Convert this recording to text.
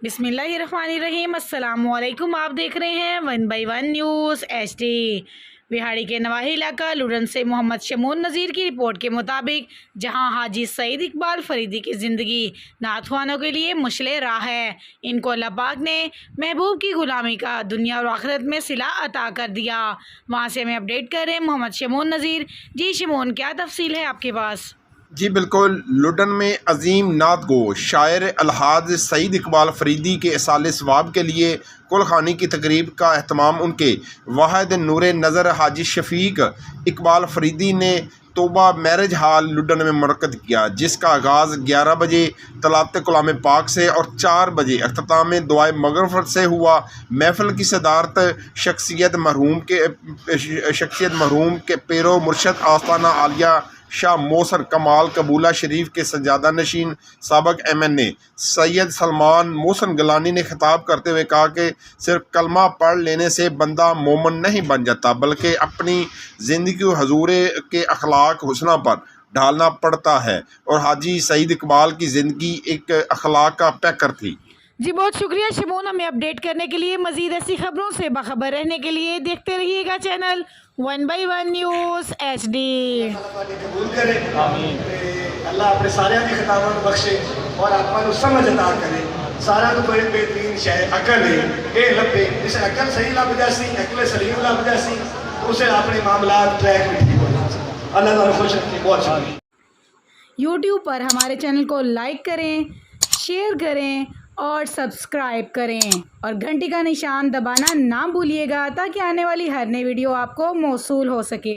बिस्मिल्लाहिर्रहमानिर्रहीम। अस्सलाम वालेकुम। आप देख रहे हैं 1/1 न्यूज़ HD। बिहाड़ी के नवाही इलाका लुडन से मोहम्मद शमून नज़ीर की रिपोर्ट के मुताबिक जहां हाजी सईद इकबाल फरीदी की ज़िंदगी नातवानों के लिए मुश्किल राह है, इनको अल्लाह पाक ने महबूब की ग़ुलामी का दुनिया और आखिरत में सिला अता कर दिया। वहां से हमें अपडेट कर रहे हैं मोहम्मद शमून नज़ीर। जी शमून, क्या तफसील है आपके पास? जी बिल्कुल, लुडन में अजीम नात गो शायर अलहाज सईद इकबाल फरीदी के इसाले सवाब के लिए कुलखानी की तकरीब का एहतमाम उनके वाहिद नूर नज़र हाजी शफीक इकबाल फरीदी ने तोबा मैरिज हॉल लुडन में मुनक़्क़िद किया, जिसका आगाज़ 11 बजे तलावत कलाम पाक से और 4 बजे अख्ताम दुआए मग़फ़िरत से हुआ। महफ़िल की सदारत शख्सियत मरहूम के पेरो मुर्शद आस्ताना आलिया शाह मोहसिन कमाल कबूला शरीफ के सज्जादा नशीन साबिक़ MNA सैयद सलमान मोहसिन गिलानी ने खिताब करते हुए कहा कि सिर्फ कलमा पढ़ लेने से बंदा मोमन नहीं बन जाता, बल्कि अपनी ज़िंदगी को हजूर के अखलाक हुस्ना पर ढालना पड़ता है। और हाजी सईद इकबाल की ज़िंदगी एक अखलाक का पैकर थी। जी बहुत शुक्रिया शमून, हमें अपडेट करने के लिए। मज़ीद ऐसी खबरों से बाखबर रहने के लिए देखते रहिएगा चैनल 1/1 न्यूज़ HD। कबूल करे, आमीन। अल्लाह अपने सारे की खिताबां बख्शे और आपको समझ अता करे। सारा तो बड़ी बेहतरीन शय अकल है, ये लभे जिसे अकल सही लभ जासी, अकल सलीम लभ जासी, उसे अपने मामलात ट्रैक में ठीक हो जाए। अल्लाह ताला खुश रखे। बहुत शुक्रिया। यूट्यूब पर हमारे चैनल को लाइक करें, शेयर करें और सब्सक्राइब करें और घंटी का निशान दबाना ना भूलिएगा, ताकि आने वाली हर नई वीडियो आपको मौसूल हो सके।